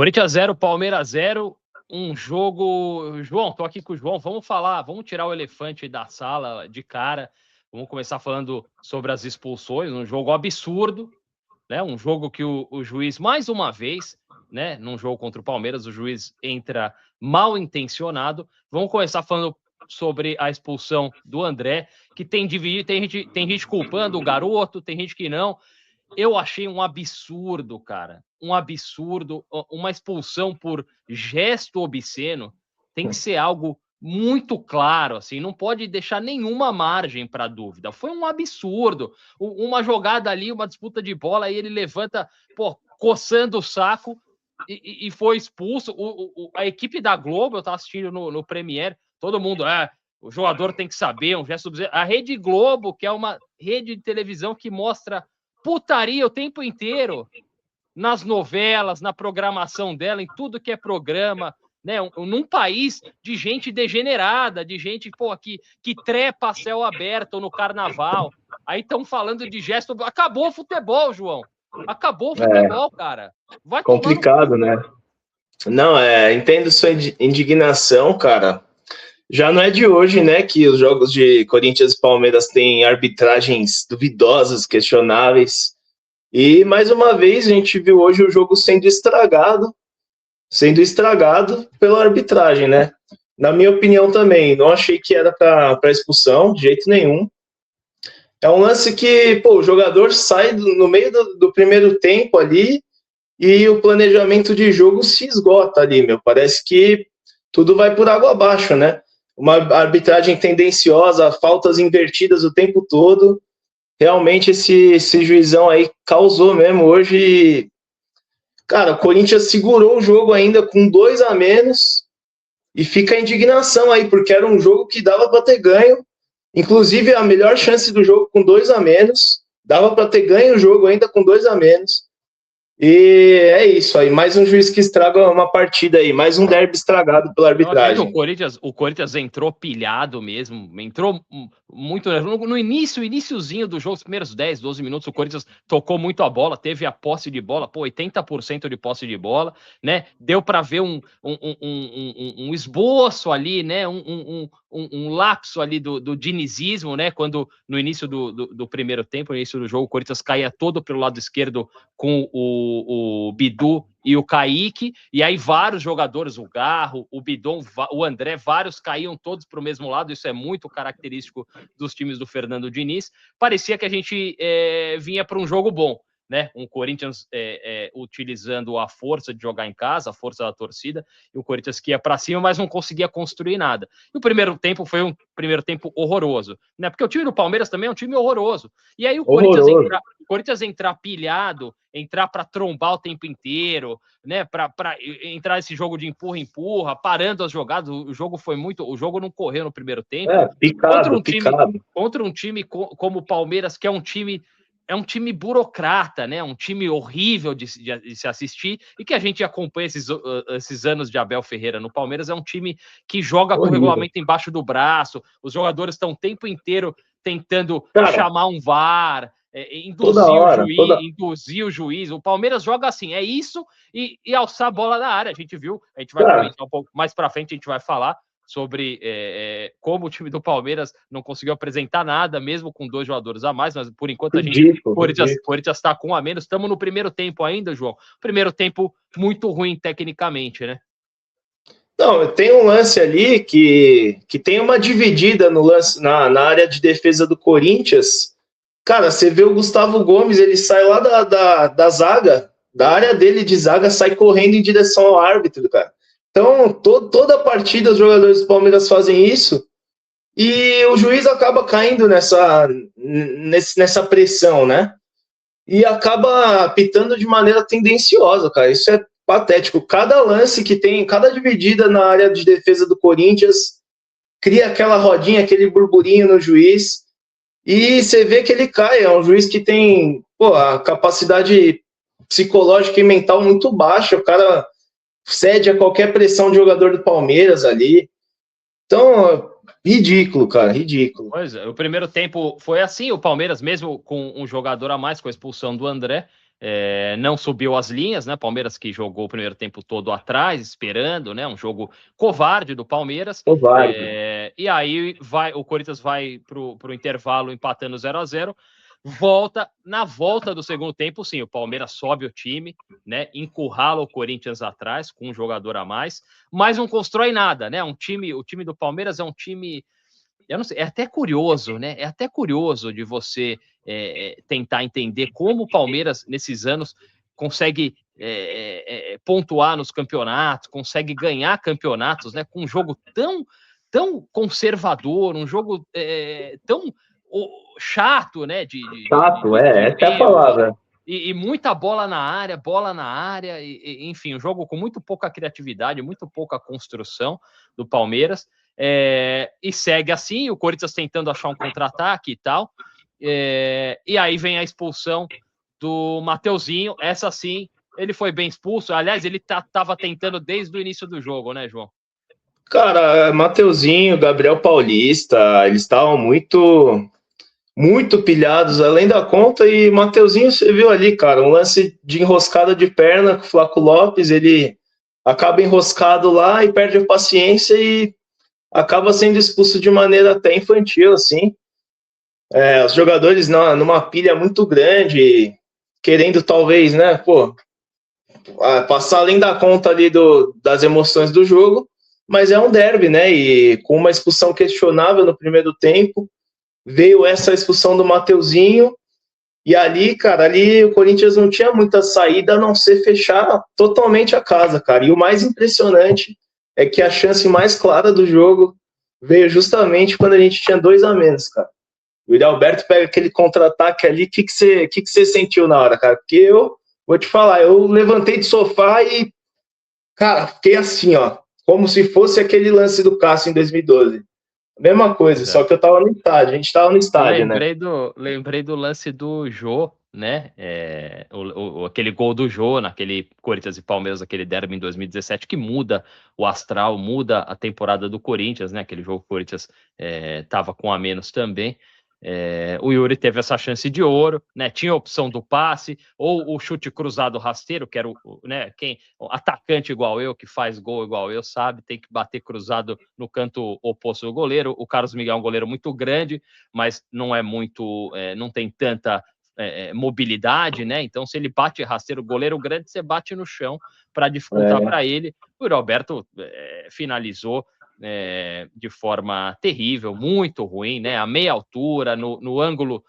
Corinthians 0, Palmeiras 0, um jogo... João, tô aqui com o João, vamos tirar o elefante da sala de cara, vamos começar falando sobre as expulsões, um jogo absurdo, né? Um jogo que o juiz, mais uma vez, né, num jogo contra o Palmeiras, o juiz entra mal intencionado. Vamos começar falando sobre a expulsão do André, que tem gente culpando o garoto, tem gente que não. Eu achei um absurdo, cara. Um absurdo. Uma expulsão por gesto obsceno tem que ser algo muito claro, assim, não pode deixar nenhuma margem para dúvida. Foi um absurdo. Uma jogada ali, uma disputa de bola, aí ele levanta, coçando o saco e foi expulso. A equipe da Globo, eu estava assistindo no Premiere, todo mundo, o jogador tem que saber, um gesto obsceno. A Rede Globo, que é uma rede de televisão que mostra putaria o tempo inteiro, nas novelas, na programação dela, em tudo que é programa, né? Num país de gente degenerada, de gente que trepa a céu aberto no carnaval. Aí estão falando de gesto. Acabou o futebol, João. Acabou o futebol, cara. Vai complicado, né? Não, entendo sua indignação, cara. Já não é de hoje, né, que os jogos de Corinthians e Palmeiras têm arbitragens duvidosas, questionáveis. E, mais uma vez, a gente viu hoje o jogo sendo estragado pela arbitragem, né? Na minha opinião também, não achei que era para expulsão, de jeito nenhum. É um lance que, o jogador sai no meio do primeiro tempo ali e o planejamento de jogo se esgota ali, meu. Parece que tudo vai por água abaixo, né? Uma arbitragem tendenciosa, faltas invertidas o tempo todo. Realmente esse juizão aí causou mesmo hoje. Cara, o Corinthians segurou o jogo ainda com 2 a menos e fica a indignação aí, porque era um jogo que dava para ter ganho. Inclusive, a melhor chance do jogo com 2 a menos. Dava para ter ganho o jogo ainda com 2 a menos. E é isso aí, mais um juiz que estraga uma partida aí, mais um derby estragado pela arbitragem. O Corinthians entrou pilhado mesmo, entrou muito no iniciozinho do jogo, os primeiros 10, 12 minutos, o Corinthians tocou muito a bola, teve a posse de bola, 80% de posse de bola, né? Deu para ver um esboço ali, né? Um lapso ali do dinizismo, né? Quando no início do primeiro tempo, no início do jogo, o Corinthians caía todo pelo lado esquerdo com o Bidu e o Kaique, e aí vários jogadores, o Garro, o Bidon, o André, vários caíam todos para o mesmo lado, isso é muito característico dos times do Fernando Diniz. Parecia que a gente vinha para um jogo bom, né? Um Corinthians utilizando a força de jogar em casa, a força da torcida, e o Corinthians que ia para cima, mas não conseguia construir nada. E o primeiro tempo foi um primeiro tempo horroroso, né? Porque o time do Palmeiras também é um time horroroso. E aí o Corinthians entrar pilhado, entrar para trombar o tempo inteiro, né? Para entrar nesse jogo de empurra, parando as jogadas. O jogo não correu no primeiro tempo. Picado. Contra um time como o Palmeiras, que é um time burocrata, né? Um time horrível de se assistir e que a gente acompanha esses anos de Abel Ferreira no Palmeiras. É um time que joga com o regulamento embaixo do braço, os jogadores estão o tempo inteiro tentando chamar um VAR, induzir o juiz. O Palmeiras joga assim, é isso e alçar a bola na área. A gente viu, a gente vai comentar um pouco mais para frente, a gente vai falar sobre como o time do Palmeiras não conseguiu apresentar nada, mesmo com 2 jogadores a mais, mas por enquanto o Corinthians está com um a menos. Estamos no primeiro tempo ainda, João. Primeiro tempo muito ruim tecnicamente, né? Não, tem um lance ali que tem uma dividida no lance na área de defesa do Corinthians. Cara, você vê o Gustavo Gomes, ele sai lá da zaga, da área dele de zaga, sai correndo em direção ao árbitro, cara. Então, toda a partida os jogadores do Palmeiras fazem isso e o juiz acaba caindo nessa pressão, né? E acaba apitando de maneira tendenciosa, cara. Isso é patético. Cada lance que tem, cada dividida na área de defesa do Corinthians cria aquela rodinha, aquele burburinho no juiz e você vê que ele cai. É um juiz que tem a capacidade psicológica e mental muito baixa. O cara cede a qualquer pressão de jogador do Palmeiras ali. Então, ridículo, cara, ridículo. Pois é, o primeiro tempo foi assim, o Palmeiras, mesmo com um jogador a mais, com a expulsão do André, não subiu as linhas, né? Palmeiras que jogou o primeiro tempo todo atrás, esperando, né? Um jogo covarde do Palmeiras. Covarde. E aí o Corinthians vai para o intervalo empatando 0-0. Na volta do segundo tempo, sim, o Palmeiras sobe o time, né? Encurrala o Corinthians atrás com um jogador a mais, mas não constrói nada, né? O time do Palmeiras é um time, eu não sei, é até curioso, né? É até curioso de você tentar entender como o Palmeiras, nesses anos, consegue pontuar nos campeonatos, consegue ganhar campeonatos, né? Com um jogo tão conservador, um jogo tão chato, né? Chato, essa é a palavra. E muita bola na área, enfim, um jogo com muito pouca criatividade, muito pouca construção do Palmeiras. E segue assim, o Corinthians tentando achar um contra-ataque e tal. E aí vem a expulsão do Mateuzinho. Essa sim, ele foi bem expulso. Aliás, ele estava tentando desde o início do jogo, né, João? Cara, Mateuzinho, Gabriel Paulista, eles estavam muito pilhados além da conta, e Mateuzinho, você viu ali, cara, um lance de enroscada de perna com o Flaco Lopes, ele acaba enroscado lá e perde a paciência e acaba sendo expulso de maneira até infantil, assim. Os jogadores numa pilha muito grande, querendo talvez, né, passar além da conta ali das emoções do jogo, mas é um derby, né, e com uma expulsão questionável no primeiro tempo, veio essa expulsão do Mateuzinho, e ali, cara, o Corinthians não tinha muita saída a não ser fechar totalmente a casa, cara. E o mais impressionante é que a chance mais clara do jogo veio justamente quando a gente tinha 2 a menos, cara. O Yuri Alberto pega aquele contra-ataque ali, o que você sentiu na hora, cara? Porque eu vou te falar, eu levantei do sofá e, cara, fiquei assim, ó, como se fosse aquele lance do Cássio em 2012. Mesma coisa, só que eu tava no estádio, a gente tava no estádio, Lembrei do lance do Jô, né? Aquele gol do Jô naquele Corinthians e Palmeiras, aquele derby em 2017, que muda o astral, muda a temporada do Corinthians, né? Aquele jogo que o Corinthians tava com a menos também. O Yuri teve essa chance de ouro, né? Tinha a opção do passe ou o chute cruzado rasteiro, que era o atacante igual eu, que faz gol igual eu, sabe, tem que bater cruzado no canto oposto do goleiro. O Carlos Miguel é um goleiro muito grande, mas não é muito, não tem tanta mobilidade, né? Então, se ele bate rasteiro, goleiro grande, você bate no chão para dificultar para ele. O Roberto finalizou de forma terrível, muito ruim, né? A meia altura, no ângulo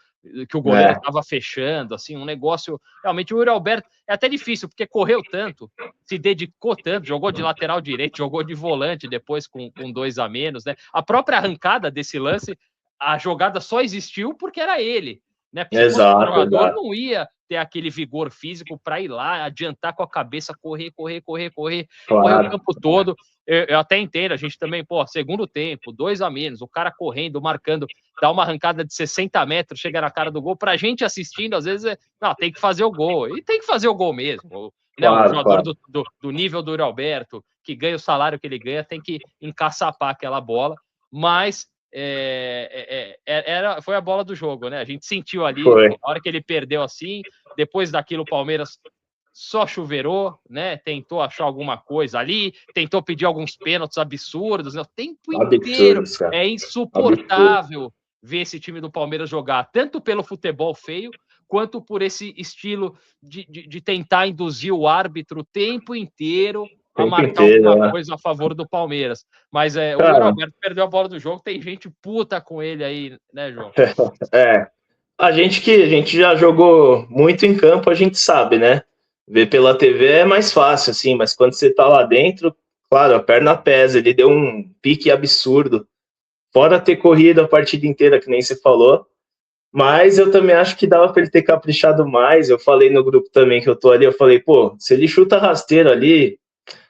que o goleiro estava fechando, assim, um negócio. Realmente, o Yuri Alberto é até difícil, porque correu tanto, se dedicou tanto, jogou de lateral direito, jogou de volante depois com 2 a menos, né? A própria arrancada desse lance, a jogada só existiu porque era ele, né? Porque se fosse um jogador, não ia ter aquele vigor físico para ir lá, adiantar com a cabeça, correr o campo todo. Eu até entendo, a gente também, segundo tempo, 2 a menos, o cara correndo, marcando, dá uma arrancada de 60 metros, chega na cara do gol, pra gente assistindo, às vezes, tem que fazer o gol, e tem que fazer o gol mesmo, né? Um jogador do nível do Yuri Alberto, que ganha o salário que ele ganha, tem que encaçapar aquela bola, mas foi a bola do jogo, né? A gente sentiu ali, na hora que ele perdeu assim, depois daquilo o Palmeiras só chuveirou, né? Tentou achar alguma coisa ali, tentou pedir alguns pênaltis absurdos, né? O tempo inteiro. É insuportável ver esse time do Palmeiras jogar, tanto pelo futebol feio, quanto por esse estilo de tentar induzir o árbitro o tempo inteiro a marcar alguma coisa a favor do Palmeiras. Mas o Roberto perdeu a bola do jogo, tem gente puta com ele aí, né, João? A gente já jogou muito em campo, a gente sabe, né? Ver pela TV é mais fácil, assim, mas quando você tá lá dentro, claro, a perna pesa, ele deu um pique absurdo. Fora ter corrido a partida inteira, que nem você falou, mas eu também acho que dava para ele ter caprichado mais. Eu falei no grupo também que eu tô ali, eu falei, se ele chuta rasteiro ali,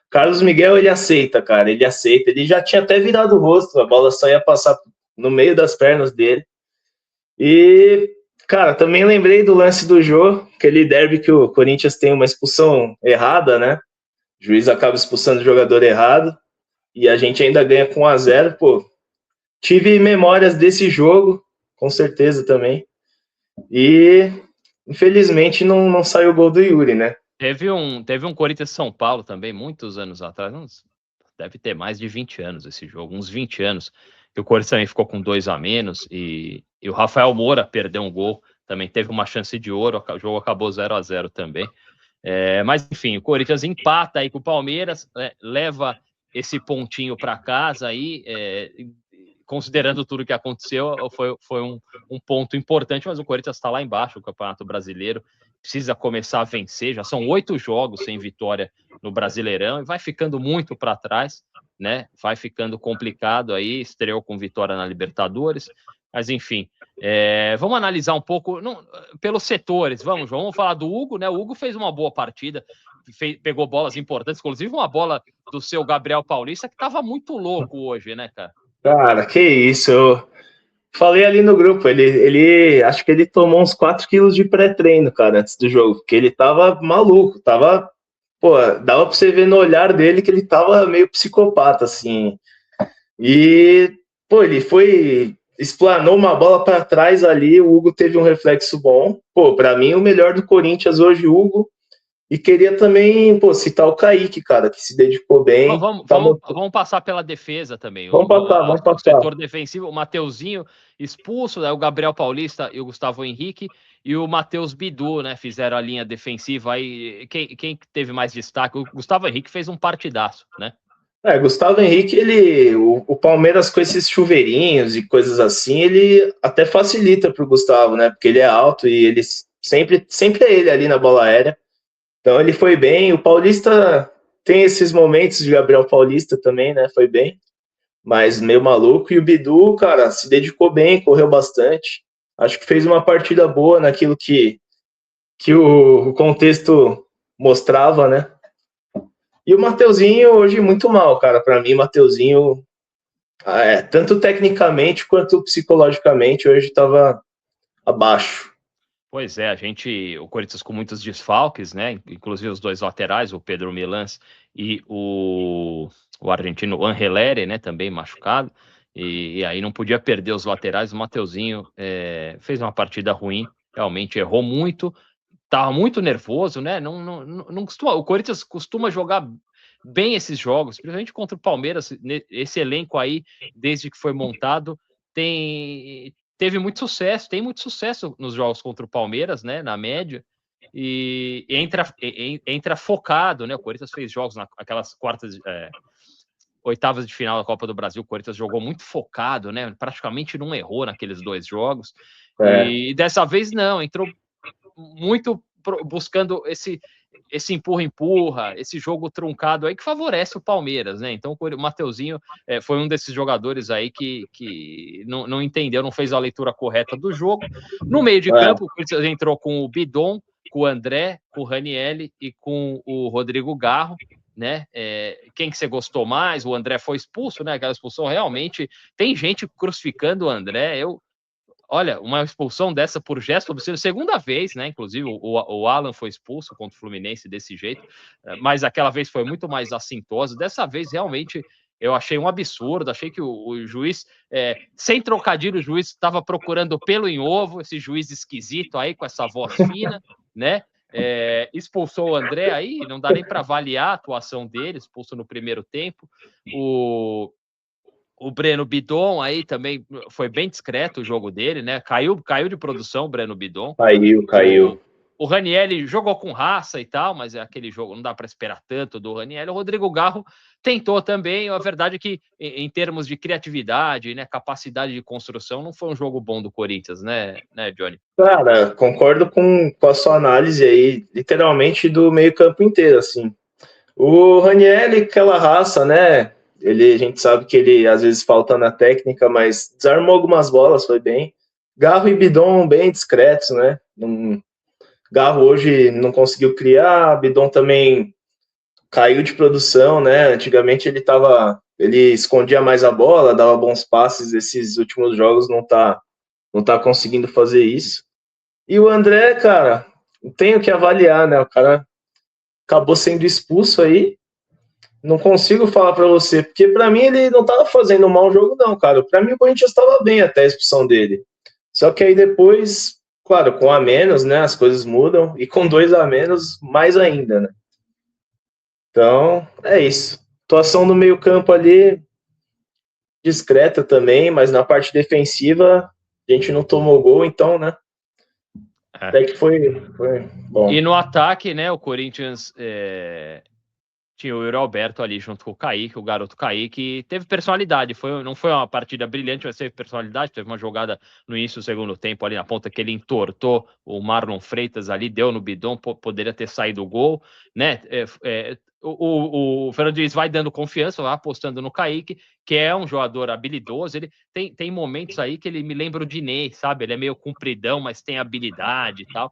Carlos Miguel, ele aceita, cara, ele aceita. Ele já tinha até virado o rosto, a bola só ia passar no meio das pernas dele. E, cara, também lembrei do lance do Jô, aquele derby que o Corinthians tem uma expulsão errada, né? O juiz acaba expulsando o jogador errado e a gente ainda ganha com 1-0. Tive memórias desse jogo, com certeza também. E, infelizmente não saiu o gol do Yuri, né? Teve um Corinthians São Paulo também, muitos anos atrás, deve ter mais de 20 anos esse jogo, uns 20 anos, que o Corinthians também ficou com 2 a menos, e o Rafael Moura perdeu um gol, também teve uma chance de ouro, o jogo acabou 0-0 também. Mas enfim, o Corinthians empata aí com o Palmeiras, leva esse pontinho para casa aí, considerando tudo que aconteceu, foi um ponto importante, mas o Corinthians está lá embaixo, o Campeonato Brasileiro, precisa começar a vencer, já são 8 jogos sem vitória no Brasileirão, e vai ficando muito para trás, né? Vai ficando complicado aí, estreou com vitória na Libertadores, mas enfim, vamos analisar um pouco pelos setores, vamos falar do Hugo, né? O Hugo fez uma boa partida, pegou bolas importantes, inclusive uma bola do seu Gabriel Paulista, que estava muito louco hoje, né, cara? Cara, que isso, eu falei ali no grupo, ele acho que ele tomou uns 4 quilos de pré-treino, cara, antes do jogo, porque ele tava maluco, pô, dava pra você ver no olhar dele que ele tava meio psicopata, assim, e, pô, ele explanou uma bola para trás ali, o Hugo teve um reflexo bom, pô, pra mim o melhor do Corinthians hoje, Hugo, e queria também, pô, citar o Kaique, cara, que se dedicou bem. Vamos passar pela defesa também. Vamos passar. O setor defensivo, o Mateuzinho expulso, né, o Gabriel Paulista e o Gustavo Henrique, e o Matheus Bidu, né, fizeram a linha defensiva aí. Quem teve mais destaque? O Gustavo Henrique fez um partidaço, né? Gustavo Henrique, o Palmeiras com esses chuveirinhos e coisas assim, ele até facilita pro Gustavo, né? Porque ele é alto e ele sempre é ele ali na bola aérea. Então ele foi bem. O Paulista tem esses momentos de Gabriel Paulista também, né? Foi bem, mas meio maluco. E o Bidu, cara, se dedicou bem, correu bastante. Acho que fez uma partida boa naquilo que o contexto mostrava, né? E o Mateuzinho hoje muito mal, cara. Para mim, Mateuzinho, tanto tecnicamente quanto psicologicamente, hoje estava abaixo. Pois é, o Corinthians com muitos desfalques, né? Inclusive os 2 laterais, o Pedro Milans e o argentino Angeleri, né? Também machucado. E aí não podia perder os laterais. O Mateuzinho fez uma partida ruim, realmente errou muito, estava muito nervoso, né? Não costuma, o Corinthians costuma jogar bem esses jogos, principalmente contra o Palmeiras. Esse elenco aí, desde que foi montado, teve muito sucesso, tem muito sucesso nos jogos contra o Palmeiras, né, na média, e entra focado, né, o Corinthians fez jogos naquelas oitavas de final da Copa do Brasil, o Corinthians jogou muito focado, né, praticamente não errou naqueles 2 jogos, e dessa vez não, entrou muito buscando esse empurra-empurra, esse jogo truncado aí que favorece o Palmeiras, né? Então o Mateuzinho foi um desses jogadores aí que não entendeu, não fez a leitura correta do jogo. No meio de campo, o Corinthians entrou com o Bidon, com o André, com o Ranielli e com o Rodrigo Garro, né? Quem que você gostou mais? O André foi expulso, né? Aquela expulsão realmente tem gente crucificando o André. Olha, uma expulsão dessa por gesto obsceno, segunda vez, né? Inclusive, o Alan foi expulso contra o Fluminense desse jeito, mas aquela vez foi muito mais assintosa. Dessa vez, realmente, eu achei um absurdo. Achei que o juiz, sem trocadilho, o juiz estava procurando pelo em ovo, esse juiz esquisito aí, com essa voz fina, né? Expulsou o André aí, não dá nem para avaliar a atuação dele, expulso no primeiro tempo. O Breno Bidon aí também foi bem discreto o jogo dele, né? Caiu de produção o Breno Bidon. Caiu. O Ranielli jogou com raça e tal, mas é aquele jogo, não dá para esperar tanto do Ranielli. O Rodrigo Garro tentou também. A verdade é que, em termos de criatividade, né, capacidade de construção, não foi um jogo bom do Corinthians, né Johnny? Cara, concordo com a sua análise aí, literalmente do meio-campo inteiro, assim. O Ranielli, aquela raça, né? A gente sabe que ele às vezes falta na técnica, mas desarmou algumas bolas, foi bem. Garro e Bidon bem discretos, né? Garro hoje não conseguiu criar, Bidon também caiu de produção, né? Antigamente ele escondia mais a bola, dava bons passes. Esses últimos jogos não tá conseguindo fazer isso. E o André, cara, tenho que avaliar, né? O cara acabou sendo expulso aí. Não consigo falar para você, porque para mim ele não tava fazendo um mau jogo, não, cara. Para mim o Corinthians estava bem até a expulsão dele. Só que aí depois Claro, com a menos, né, as coisas mudam, e com 2 a menos, mais ainda, né? Então, é isso. Atuação no meio-campo ali, discreta também, mas na parte defensiva, a gente não tomou gol, então, né? Até que foi bom. E no ataque, né, o Corinthians tinha o Yuri Alberto ali junto com o Kaique, o garoto Kaique, teve personalidade, não foi uma partida brilhante, mas teve personalidade, teve uma jogada no início do segundo tempo ali na ponta que ele entortou o Marlon Freitas ali, deu no bidon, poderia ter saído o gol, né? O Fernando Diniz vai dando confiança, vai apostando no Kaique, que é um jogador habilidoso. Ele tem momentos aí que ele me lembra o Diney, sabe? Ele é meio compridão, mas tem habilidade e tal.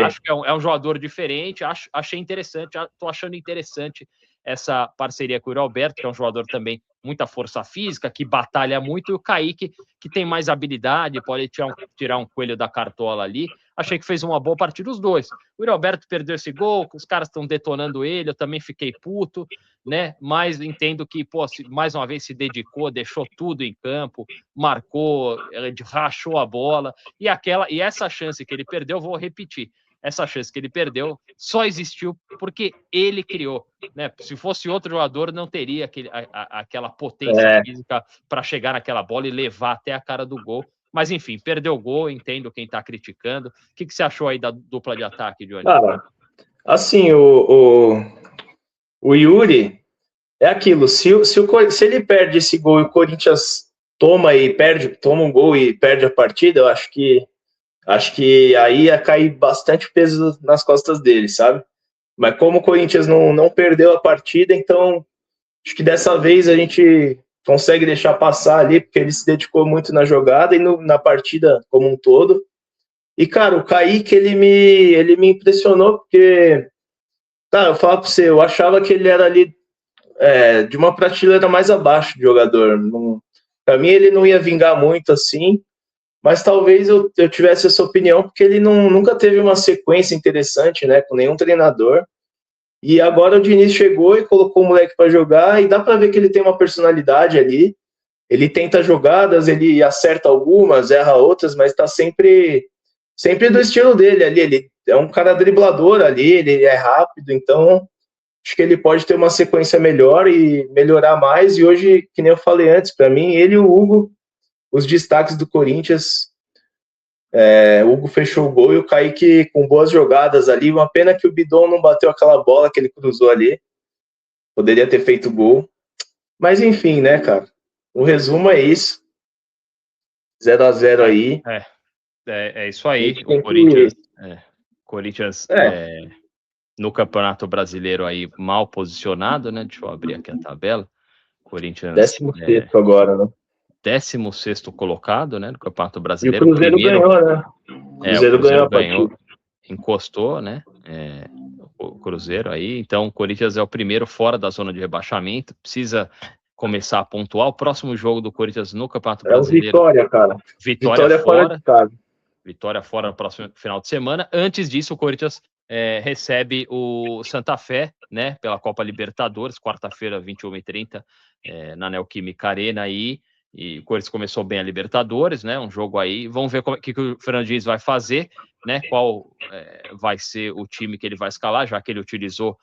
Acho que é um jogador diferente, achei interessante, tô achando interessante essa parceria com o Alberto, que é um jogador também muita força física, que batalha muito, e o Kaique, que tem mais habilidade, pode tirar um coelho da cartola ali. Achei que fez uma boa partida os dois. O Yuri Alberto perdeu esse gol, os caras estão detonando ele, eu também fiquei puto, né? Mas entendo que, pô, mais uma vez se dedicou, deixou tudo em campo, marcou, rachou a bola, e essa chance que ele perdeu, vou repetir, essa chance que ele perdeu só existiu porque ele criou, né? Se fosse outro jogador, não teria aquela potência física para chegar naquela bola e levar até a cara do gol. Mas, enfim, perdeu o gol, entendo quem está criticando. O que você achou aí da dupla de ataque, Johnny? Assim, o Yuri é aquilo, se ele perde esse gol e o Corinthians toma um gol e perde a partida, eu acho que aí ia cair bastante peso nas costas dele, sabe? Mas como o Corinthians não perdeu a partida, então acho que dessa vez a gente consegue deixar passar ali, porque ele se dedicou muito na jogada e na partida como um todo. E, cara, o Kaique, ele me impressionou, porque, cara, eu falo pra você, eu achava que ele era ali de uma prateleira mais abaixo de jogador. Para mim, ele não ia vingar muito assim, mas talvez eu tivesse essa opinião, porque ele nunca teve uma sequência interessante, né, com nenhum treinador. E agora o Diniz chegou e colocou o moleque para jogar, e dá para ver que ele tem uma personalidade ali. Ele tenta jogadas, ele acerta algumas, erra outras, mas está sempre do estilo dele ali. Ele é um cara driblador ali, ele é rápido, então acho que ele pode ter uma sequência melhor e melhorar mais. E hoje, que nem eu falei antes, para mim, ele e o Hugo, os destaques do Corinthians. O Hugo fechou o gol e o Kaique com boas jogadas ali. Uma pena que o Bidon não bateu aquela bola que ele cruzou ali. Poderia ter feito gol. Mas enfim, né, cara? O resumo é isso. 0-0 aí. É isso aí. O Corinthians no Campeonato Brasileiro aí mal posicionado, né? Deixa eu abrir aqui a tabela. Corinthians 16º agora, né? 16º colocado, né, no Campeonato Brasileiro. E o Cruzeiro ganhou, né? O Cruzeiro ganhou, encostou, né? O Cruzeiro aí. Então, o Corinthians é o primeiro fora da zona de rebaixamento. Precisa começar a pontuar. O próximo jogo do Corinthians no Campeonato Brasileiro. Vitória, cara. Vitória fora de casa. Vitória fora no próximo final de semana. Antes disso, o Corinthians recebe o Santa Fé, né, pela Copa Libertadores, quarta-feira, 21h30, na Neoquímica Arena aí. E o Corinthians começou bem a Libertadores, né? Um jogo aí. Vamos ver o que o Fernando Diniz vai fazer, né? Qual vai ser o time que ele vai escalar, já que ele utilizou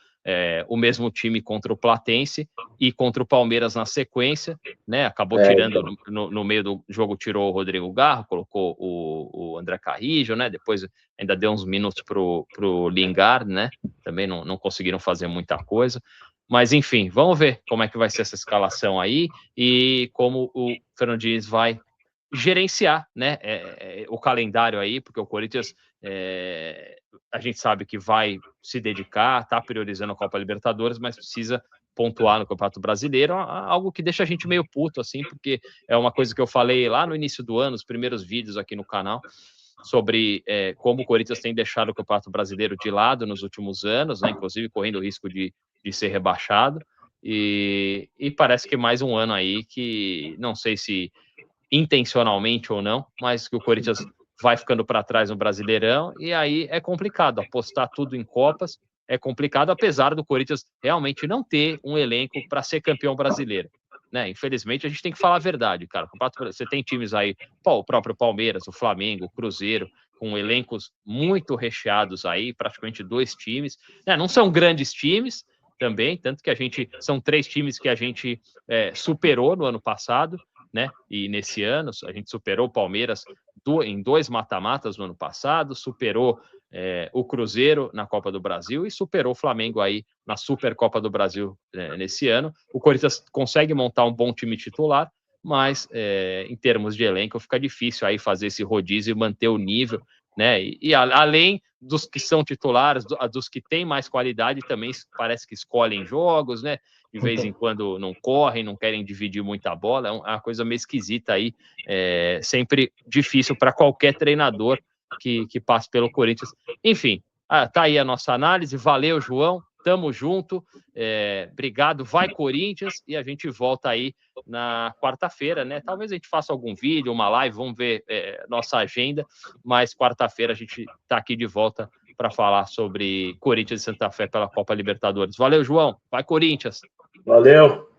o mesmo time contra o Platense e contra o Palmeiras na sequência, né? Acabou tirando no meio do jogo, tirou o Rodrigo Garro, colocou o André Carrijo, né? Depois ainda deu uns minutos pro Lingard, né? Também não conseguiram fazer muita coisa. Mas, enfim, vamos ver como é que vai ser essa escalação aí e como o Fernando Diniz vai gerenciar, né, o calendário aí, porque o Corinthians, a gente sabe que vai se dedicar, tá priorizando a Copa Libertadores, mas precisa pontuar no Campeonato Brasileiro, algo que deixa a gente meio puto, assim, porque é uma coisa que eu falei lá no início do ano, os primeiros vídeos aqui no canal, sobre como o Corinthians tem deixado o Campeonato Brasileiro de lado nos últimos anos, né, inclusive correndo o risco de ser rebaixado, e parece que mais um ano aí que, não sei se intencionalmente ou não, mas que o Corinthians vai ficando para trás no Brasileirão, e aí é complicado, apostar tudo em Copas é complicado, apesar do Corinthians realmente não ter um elenco para ser campeão brasileiro. né? Infelizmente, a gente tem que falar a verdade, cara. Você tem times aí, o próprio Palmeiras, o Flamengo, o Cruzeiro, com elencos muito recheados aí, praticamente 2 times. Né? Não são grandes times também, tanto que são 3 times que a gente superou no ano passado, né? E nesse ano a gente superou o Palmeiras em 2 mata-matas no ano passado, superou o Cruzeiro na Copa do Brasil e superou o Flamengo aí na Supercopa do Brasil nesse ano. O Corinthians consegue montar um bom time titular, mas em termos de elenco fica difícil aí fazer esse rodízio e manter o nível, né? E além dos que são titulares, dos que têm mais qualidade, também parece que escolhem jogos, né? De vez em quando não correm, não querem dividir muita bola, é uma coisa meio esquisita aí, sempre difícil para qualquer treinador que passe pelo Corinthians. Enfim, tá aí a nossa análise. Valeu, João. Tamo junto. Obrigado. Vai, Corinthians. E a gente volta aí na quarta-feira, né? Talvez a gente faça algum vídeo, uma live, vamos ver nossa agenda. Mas quarta-feira a gente tá aqui de volta para falar sobre Corinthians e Santa Fé pela Copa Libertadores. Valeu, João. Vai, Corinthians. Valeu.